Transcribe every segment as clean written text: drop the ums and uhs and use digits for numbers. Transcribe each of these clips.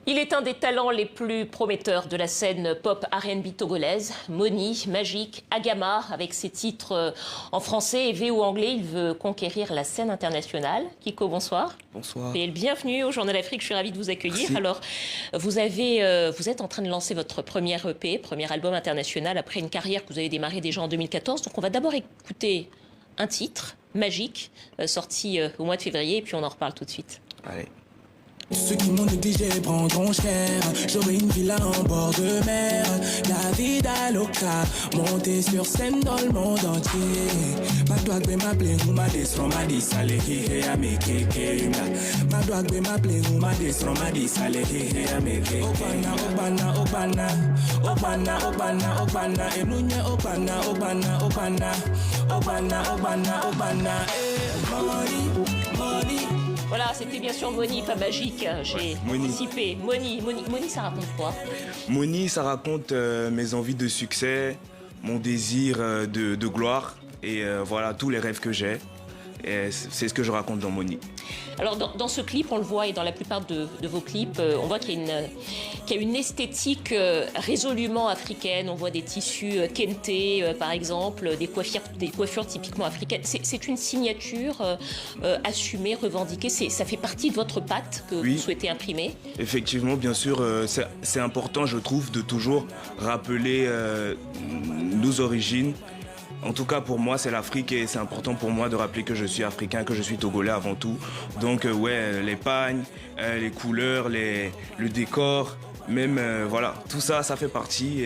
Il est un des talents les plus prometteurs de la scène pop R&B togolaise. Mony, Magique, Agama, avec ses titres en français et VO anglais, il veut conquérir la scène internationale. Kiko, bonsoir. Bonsoir. Et bienvenue au Journal Afrique, je suis ravie de vous accueillir. Merci. Alors, vous êtes en train de lancer votre premier EP, premier album international, après une carrière que vous avez démarrée déjà en 2014. Donc on va d'abord écouter un titre, Magique, sorti au mois de février, et puis on en reparle tout de suite. Allez. Ceux qui m'ont négligé prendront cher. J'aurai une villa en bord de mer. La vida loca, monter sur scène dans le monde entier. Ma dog be m'appeler ou ma desron ma disale he a me keke. Ma dog be m'appeler ou ma desron ma disale he a me keke. Obana, obana, obana, obana, obana, obana. Emunye obana, obana, obana, obana, obana, obana. Money, money. Voilà, c'était bien sûr Mony, pas Magique. J'ai anticipé. Mony, ça raconte quoi? Mony, ça raconte mes envies de succès, mon désir de gloire et voilà tous les rêves que j'ai. Et c'est ce que je raconte dans Mony. Alors dans ce clip, on le voit et dans la plupart de vos clips, on voit qu'il y a une esthétique résolument africaine. On voit des tissus kente par exemple, des coiffures typiquement africaines. C'est une signature assumée, revendiquée. Ça fait partie de votre patte que vous souhaitez imprimer. Effectivement, bien sûr, c'est important, je trouve, de toujours rappeler nos origines. En tout cas, pour moi, c'est l'Afrique et c'est important pour moi de rappeler que je suis africain, que je suis togolais avant tout. Donc, ouais, les pagnes, les couleurs, le décor, même, voilà, tout ça, ça fait partie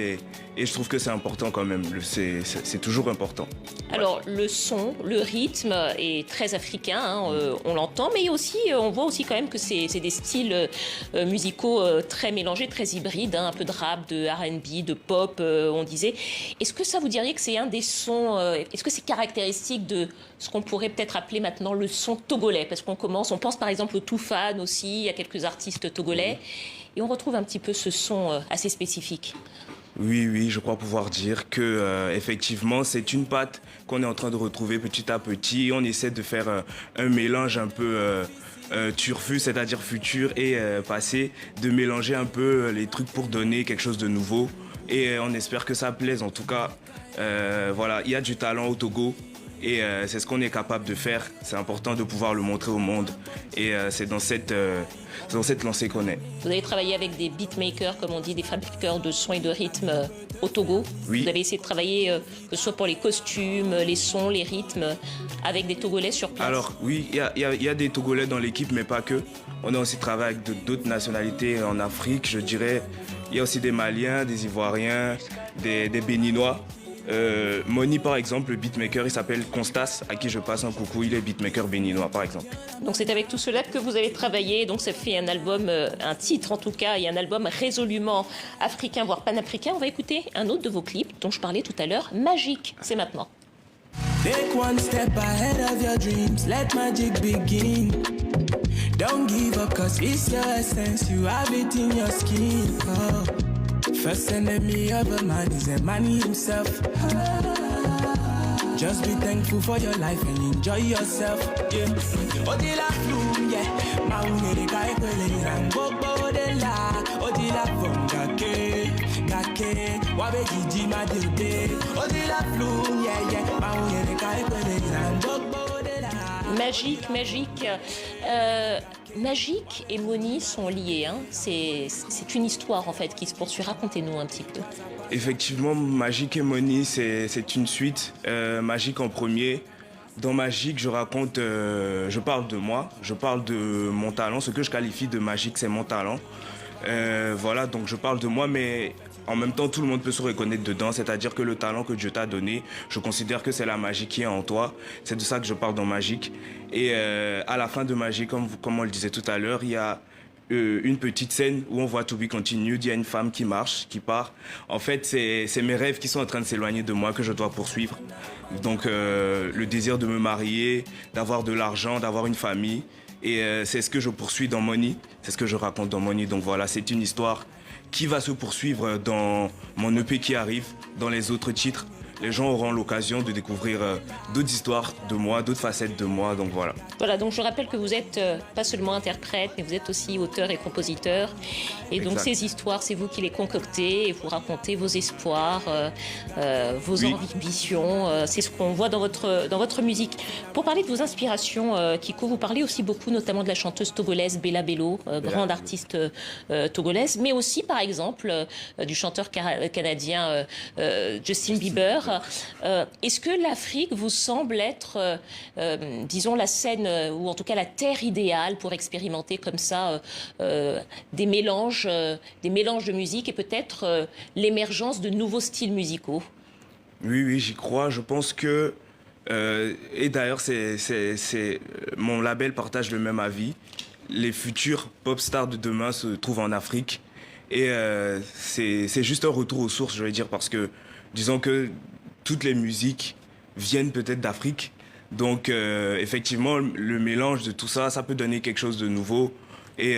et je trouve que c'est important quand même. C'est toujours important. Alors, le son, le rythme est très africain, hein, on l'entend, mais aussi, on voit aussi quand même que c'est des styles musicaux très mélangés, très hybrides, hein, un peu de rap, de R&B, de pop, on disait. Est-ce que ça vous diriez que c'est un des sons, est-ce que c'est caractéristique de ce qu'on pourrait peut-être appeler maintenant le son togolais? Parce qu'on pense par exemple au Toufan aussi, il y a quelques artistes togolais, et on retrouve un petit peu ce son assez spécifique. Oui, je crois pouvoir dire que effectivement, c'est une patte qu'on est en train de retrouver petit à petit. On essaie de faire un mélange un peu turfu, c'est-à-dire futur et passé, de mélanger un peu les trucs pour donner quelque chose de nouveau. Et on espère que ça plaise. En tout cas, voilà, il y a du talent au Togo. Et c'est ce qu'on est capable de faire. C'est important de pouvoir le montrer au monde. Et c'est dans cette lancée qu'on est. Vous avez travaillé avec des beatmakers, comme on dit, des fabriqueurs de sons et de rythmes au Togo. Oui. Vous avez essayé de travailler, que ce soit pour les costumes, les sons, les rythmes, avec des Togolais sur place. Alors oui, il y a des Togolais dans l'équipe, mais pas que. On a aussi travaillé avec d'autres nationalités en Afrique, je dirais. Il y a aussi des Maliens, des Ivoiriens, des Béninois. Mony par exemple, le beatmaker, il s'appelle Constas, à qui je passe un coucou, il est beatmaker béninois par exemple. Donc c'est avec tout cela que vous avez travaillé, donc ça fait un album, un titre en tout cas, et un album résolument africain, voire panafricain. On va écouter un autre de vos clips dont je parlais tout à l'heure, Magique, c'est maintenant. Take one step ahead of your dreams, let magic begin. Don't give up cause it's your essence, you have it in your skin. Oh. First enemy of a man is a man himself. Just be thankful for your life and enjoy yourself. Yeah. Odila floom, yeah. Maunere kai kwele rangobo odela. Odila from gake, wabe jiji madirde. Odila floom, yeah. Maunere kai kwele rangobo odela. Magique. Magique et Mony sont liés, hein. C'est une histoire en fait qui se poursuit. Racontez-nous un petit peu. Effectivement, Magique et Mony, c'est une suite. Magique en premier. Dans Magique, je parle de moi, je parle de mon talent. Ce que je qualifie de magique, c'est mon talent. Voilà, donc je parle de moi, mais en même temps, tout le monde peut se reconnaître dedans. C'est-à-dire que le talent que Dieu t'a donné, je considère que c'est la magie qui est en toi. C'est de ça que je parle dans Magique. Et à la fin de Magique, comme on le disait tout à l'heure, il y a une petite scène où on voit To Be Continued. Il y a une femme qui marche, qui part. En fait, c'est mes rêves qui sont en train de s'éloigner de moi que je dois poursuivre. Donc, le désir de me marier, d'avoir de l'argent, d'avoir une famille. Et c'est ce que je poursuis dans Mony. C'est ce que je raconte dans Mony. Donc voilà, c'est une histoire qui va se poursuivre dans mon EP qui arrive, dans les autres titres. les gens auront l'occasion de découvrir d'autres histoires de moi, d'autres facettes de moi, donc voilà. Voilà, donc je rappelle que vous êtes pas seulement interprète, mais vous êtes aussi auteur et compositeur. Et donc ces histoires, c'est vous qui les concoctez et vous racontez vos espoirs, vos ambitions. C'est ce qu'on voit dans votre musique. Pour parler de vos inspirations, Kiko, vous parlez aussi beaucoup notamment de la chanteuse togolaise Bella Bello, grande artiste togolaise, mais aussi par exemple du chanteur canadien Justin Bieber. Est-ce que l'Afrique vous semble être, disons, la scène, ou en tout cas la terre idéale pour expérimenter comme ça des mélanges de musique et peut-être l'émergence de nouveaux styles musicaux? Oui, j'y crois. Je pense que, et d'ailleurs, mon label partage le même avis. Les futurs pop stars de demain se trouvent en Afrique. Et c'est juste un retour aux sources, je vais dire, parce que disons que toutes les musiques viennent peut-être d'Afrique. Donc, effectivement, le mélange de tout ça, ça peut donner quelque chose de nouveau. Et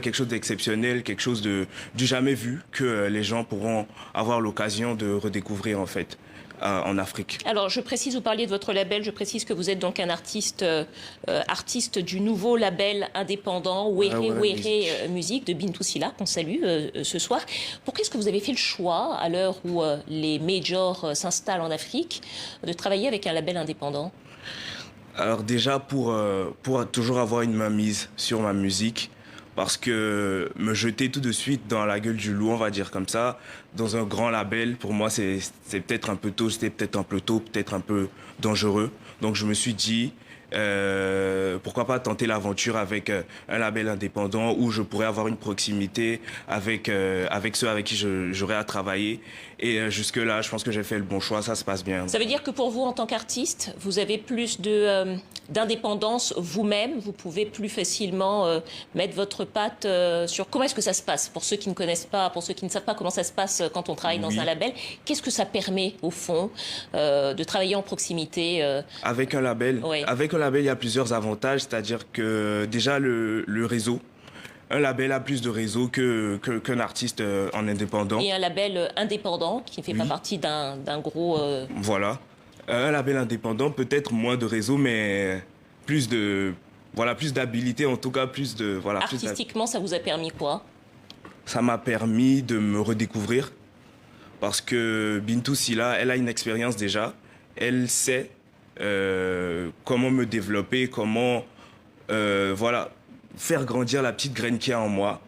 quelque chose d'exceptionnel, quelque chose du jamais vu que les gens pourront avoir l'occasion de redécouvrir en fait en Afrique. Alors je précise, vous parliez de votre label, je précise que vous êtes donc un artiste du nouveau label indépendant Wéré Musique de Bintou Sylla, qu'on salue ce soir. Pourquoi est-ce que vous avez fait le choix, à l'heure où les majors s'installent en Afrique, de travailler avec un label indépendant ? Alors déjà pour toujours avoir une mainmise sur ma musique, parce que me jeter tout de suite dans la gueule du loup, on va dire comme ça, dans un grand label, pour moi c'est peut-être un peu tôt, c'était peut-être un peu tôt, peut-être un peu dangereux. Donc je me suis dit, pourquoi pas tenter l'aventure avec un label indépendant où je pourrais avoir une proximité avec ceux avec qui j'aurais à travailler. Et jusque-là, je pense que j'ai fait le bon choix, ça se passe bien. Ça veut dire que pour vous, en tant qu'artiste, vous avez plus d'indépendance vous-même, vous pouvez plus facilement mettre votre patte sur... Comment est-ce que ça se passe? Pour ceux qui ne connaissent pas, pour ceux qui ne savent pas comment ça se passe quand on travaille dans un label, qu'est-ce que ça permet, au fond, de travailler en proximité Avec un label, il y a plusieurs avantages, c'est-à-dire que déjà le réseau. Un label a plus de réseau qu'un artiste en indépendant. Et un label indépendant qui ne fait pas partie d'un gros... Voilà. Un label indépendant, peut-être moins de réseau, mais plus d'habilité, en tout cas plus de... Voilà, artistiquement, ça vous a permis quoi? Ça m'a permis de me redécouvrir. Parce que Bintou Sylla, elle a une expérience déjà. Elle sait comment me développer, comment... faire grandir la petite graine qu'il y a en moi.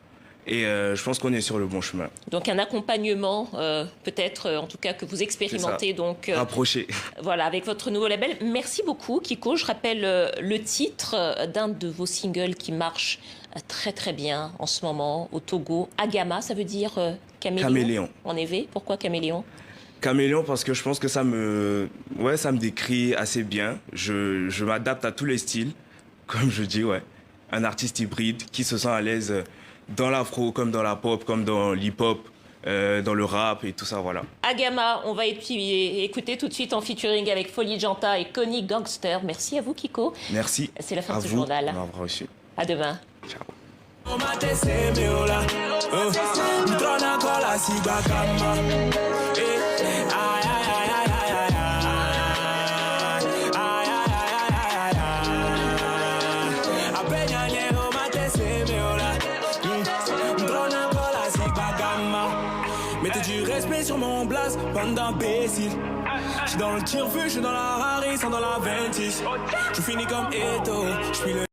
Et je pense qu'on est sur le bon chemin. Donc un accompagnement, peut-être, en tout cas, que vous expérimentez. Donc rapproché. Voilà, avec votre nouveau label. Merci beaucoup, Kiko. Je rappelle le titre d'un de vos singles qui marche très très bien en ce moment au Togo. Agama, ça veut dire caméléon. En effet, pourquoi caméléon? Caméléon parce que je pense que ça me décrit assez bien. Je m'adapte à tous les styles, comme je dis, un artiste hybride qui se sent à l'aise dans l'afro, comme dans la pop, comme dans l'hip-hop, dans le rap et tout ça, voilà. Agama, on va écouter tout de suite en featuring avec Folie Janta et Connie Gangster. Merci à vous, Kiko. Merci. C'est la fin de ce journal. À vous reçu. À demain. Ciao. Mettez du respect sur mon blase, bande d'imbéciles. J'suis dans le tire-feu, j'suis dans la Harry, sans dans la 26. Je finis comme Eto, j'suis le